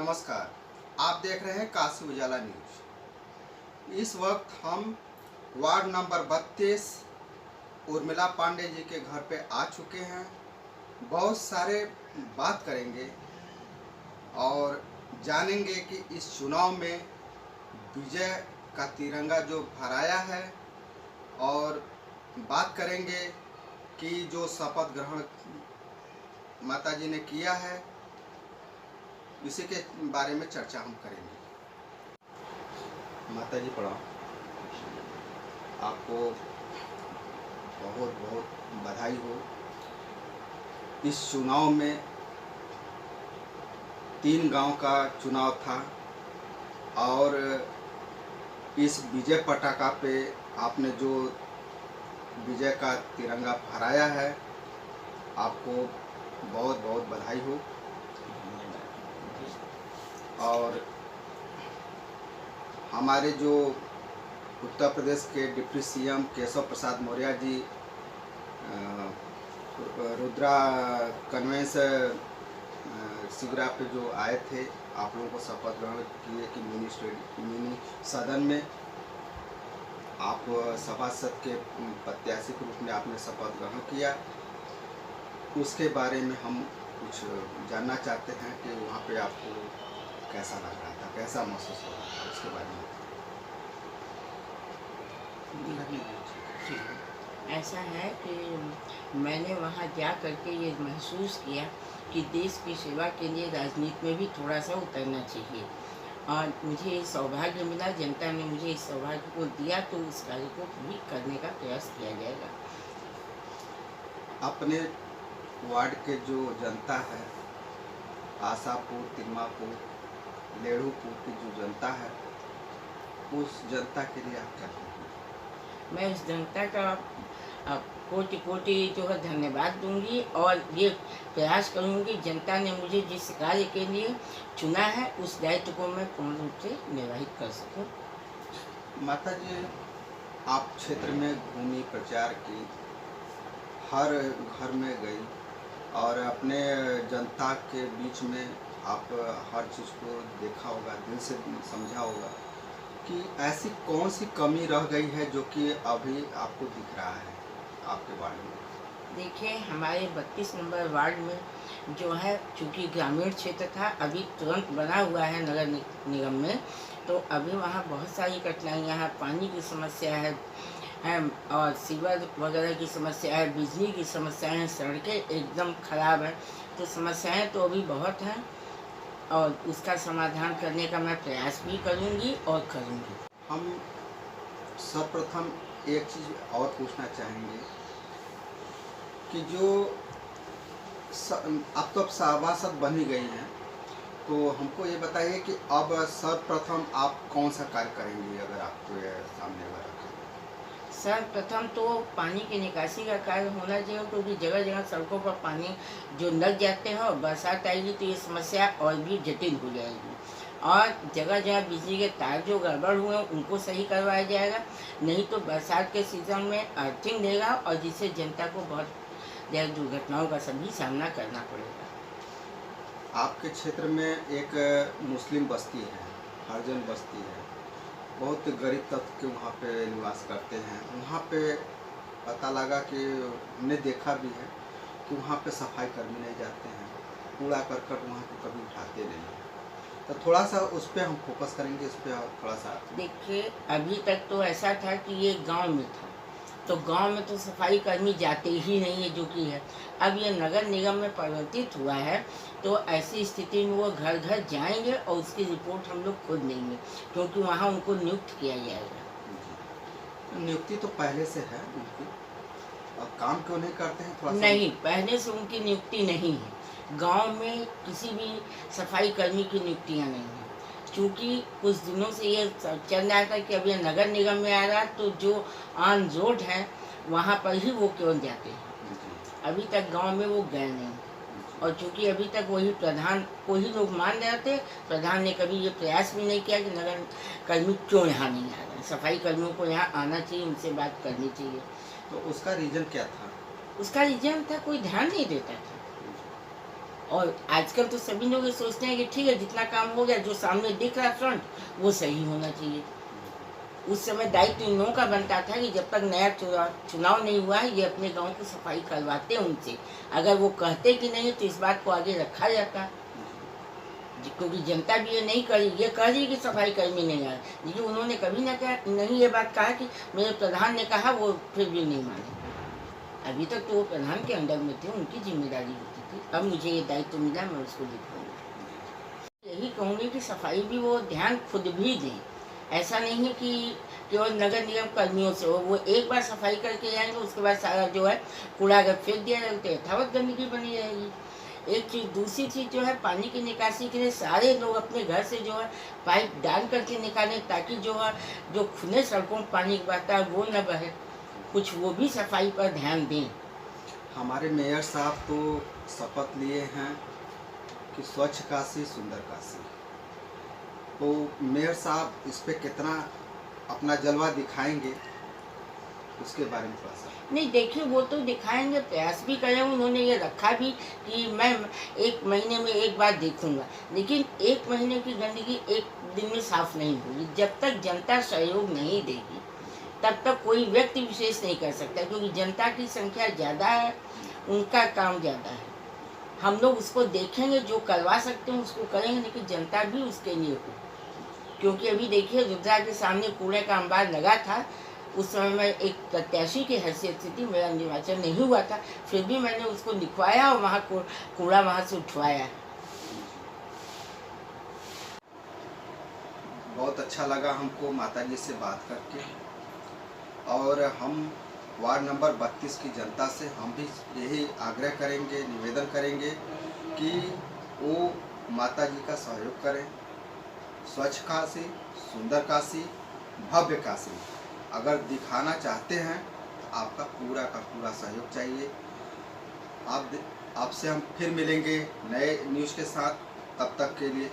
नमस्कार। आप देख रहे हैं काशी उजाला न्यूज। इस वक्त हम वार्ड नंबर 32 उर्मिला पांडे जी के घर पे आ चुके हैं। बहुत सारे बात करेंगे और जानेंगे कि इस चुनाव में विजय का तिरंगा जो फहराया है, और बात करेंगे कि जो शपथ ग्रहण माता जी ने किया है, इसी के बारे में चर्चा हम करेंगे। माता जी प्रणाम। आपको बहुत बहुत बधाई हो। इस चुनाव में 3 गांव का चुनाव था और इस विजय पताका पे आपने जो विजय का तिरंगा फहराया है, आपको बहुत बहुत बधाई हो। और हमारे जो उत्तर प्रदेश के deputy CM Keshav Prasad Maurya ji Rudra convince Shivira पे जो आए थे, आप लोगों को शपथ ग्रहण किए कि मिनी सदन में आप सभासद के प्रत्याशी के रूप में आपने शपथ ग्रहण किया। उसके बारे में हम कुछ जानना चाहते हैं कि वहाँ पे आपको कैसा लग रहा था, कैसा महसूस हो रहा था, उसके बारे में। ऐसा है कि मैंने वहाँ जा करके ये महसूस किया कि देश की सेवा के लिए राजनीति में भी थोड़ा सा उतरना चाहिए, और मुझे सौभाग्य मिला, जनता ने मुझे इस सौभाग्य को दिया, तो उस कार्य को भी करने का प्रयास किया जाएगा। अपने वार्ड के जो जनता है, आशापुर, तिम्मापुर, लेड़ूपुर की जो जनता है, उस जनता के लिए आप क्या कहेंगे? मैं उस जनता का कोटि कोटि जो है धन्यवाद दूंगी, और ये प्रयास करूंगी जनता ने मुझे जिस कार्य के लिए चुना है उस दायित्व को मैं पूर्ण रूप से निर्वाहित कर सकूं। माता जी, आप क्षेत्र में घूमी, प्रचार की, हर घर में गई और अपने जनता के बीच में आप हर चीज़ को देखा होगा, दिल से समझा होगा कि ऐसी कौन सी कमी रह गई है जो कि अभी आपको दिख रहा है आपके वार्ड में। देखिए, हमारे 32 नंबर वार्ड में जो है, चूँकि ग्रामीण क्षेत्र था, अभी तुरंत बना हुआ है नगर निगम में, तो अभी वहाँ बहुत सारी कठिनाइयाँ हैं। पानी की समस्या है और सीवर वगैरह की समस्या है, बिजली की समस्या है, सड़कें एकदम खराब हैं, तो समस्याएं तो अभी बहुत हैं, और उसका समाधान करने का मैं प्रयास भी करूंगी और करूंगी। हम सर्वप्रथम एक चीज़ और पूछना चाहेंगे कि जो अब तो सभासद बन ही गई हैं, तो हमको ये बताइए कि अब सर्वप्रथम आप कौन सा कार्य करेंगे अगर आपको ये सामने अगर रखें? सर्वप्रथम तो पानी की निकासी का कार्य होना चाहिए, क्योंकि जगह जगह सड़कों पर पानी जो लग जाते हैं, और बरसात आएगी तो ये समस्या और भी जटिल हो जाएगी, और जगह जगह बिजली के तार जो गड़बड़ हुए हैं उनको सही करवाया जाएगा, नहीं तो बरसात के सीज़न में अर्थिंग देगा, और जिससे जनता को बहुत ज़्यादा दुर्घटनाओं का सभी सामना करना पड़ेगा। आपके क्षेत्र में एक मुस्लिम बस्ती है, हरिजन बस्ती है, बहुत गरीब तबके के वहाँ पे निवास करते हैं। वहाँ पे पता लगा कि हमने देखा भी है कि वहाँ पे सफाई कर्मी नहीं जाते हैं, कूड़ा करकट वहाँ पे कभी उठाते नहीं हैं। तो थोड़ा सा उस पर हम फोकस करेंगे, इस पर थोड़ा सा। देखिए, अभी तक तो ऐसा था कि ये गांव में था, तो गांव में तो सफाई कर्मी जाते ही नहीं है, जो कि है। अब ये नगर निगम में परिवर्तित हुआ है, तो ऐसी स्थिति में वो घर घर जाएंगे और उसकी रिपोर्ट हम लोग खुद लेंगे, क्योंकि वहाँ उनको नियुक्त किया जाएगा। नियुक्ति तो पहले से है उनकी, और काम क्यों नहीं करते हैं थोड़ा सा? नहीं, पहले से उनकी नियुक्ति नहीं है। गांव में किसी भी सफाई कर्मी की नियुक्तियाँ नहीं हैं, क्योंकि कुछ दिनों से ये चल रहा था कि अब ये नगर निगम में आ रहा, तो जो ऑन रोड है वहाँ पर ही वो क्यों जाते हैं। अभी तक गांव में वो गए नहीं, और चूँकि अभी तक वही प्रधान को ही लोग मान रहे थे, प्रधान ने कभी ये प्रयास भी नहीं किया कि नगर कर्मी क्यों यहाँ नहीं आ रहे, सफाई कर्मियों को यहाँ आना चाहिए, उनसे बात करनी चाहिए। तो उसका रीज़न क्या था? उसका रीजन था कोई ध्यान नहीं देता था। और आजकल तो सभी लोग ये सोचते हैं कि ठीक है, जितना काम हो गया, जो सामने दिख रहा फ्रंट वो सही होना चाहिए। उस समय दायित्व इन लोगों का बनता था कि जब तक नया चुनाव नहीं हुआ है, ये अपने गांव की सफाई करवाते उनसे। अगर वो कहते कि नहीं तो इस बात को आगे रखा जाता, क्योंकि जनता भी ये नहीं करी, ये कह रही कि सफाई कर्मी नहीं आए, लेकिन उन्होंने कभी नहीं ये बात कहा कि मेरे प्रधान ने कहा, वो फिर भी नहीं माने। अभी तक तो वो प्रधान के अंडर में थे, उनकी जिम्मेदारी होती थी। अब मुझे ये दायित्व मिला, मैं उसको दिखाऊंगा। यही कहूँगी कि सफाई भी वो ध्यान खुद भी दें। ऐसा नहीं है कि केवल नगर निगम कर्मियों से हो, वो एक बार सफाई करके आएंगे, उसके बाद सारा जो है कूड़ा अगर फेंक दिया जाए तो यथावत गंदगी बनी रहेगी। एक चीज़, दूसरी चीज़ जो है, पानी की निकासी के लिए सारे लोग अपने घर से जो है पाइप डाल करके निकालें, ताकि जो है जो खुले सड़कों में पानी बहता है वो न बहे। कुछ वो भी सफाई पर ध्यान दें। हमारे मेयर साहब तो शपथ लिए हैं कि स्वच्छ काशी सुंदर काशी, तो मेयर साहब इस पे कितना अपना जलवा दिखाएंगे, उसके बारे में थोड़ा सा। नहीं, देखिए, वो तो दिखाएंगे, प्रयास भी करें। उन्होंने ये रखा भी कि मैं 1 महीने में एक बार देखूंगा, लेकिन 1 महीने की गंदगी 1 दिन में साफ नहीं होगी। जब तक जनता सहयोग नहीं देगी तब तक कोई व्यक्ति विशेष नहीं कर सकता, क्योंकि जनता की संख्या ज़्यादा है, उनका काम ज़्यादा है। हम लोग उसको देखेंगे, जो करवा सकते हैं उसको करेंगे, लेकिन जनता भी उसके लिए हो। क्योंकि अभी देखिए, रुद्रा के सामने कूड़े का अंबार लगा था, उस समय मैं एक प्रत्याशी की हैसियत से थी, मेरा निर्वाचन नहीं हुआ था, फिर भी मैंने उसको लिखवाया और वहाँ कूड़ा वहाँ से उठवाया। बहुत अच्छा लगा हमको माताजी से बात करके, और हम वार्ड नंबर 32 की जनता से हम भी यही आग्रह करेंगे, निवेदन करेंगे कि वो माताजी का सहयोग करें। स्वच्छ काशी, सुंदर काशी, भव्य काशी अगर दिखाना चाहते हैं तो आपका पूरा का पूरा सहयोग चाहिए। आपसे हम फिर मिलेंगे नए न्यूज़ के साथ, तब तक के लिए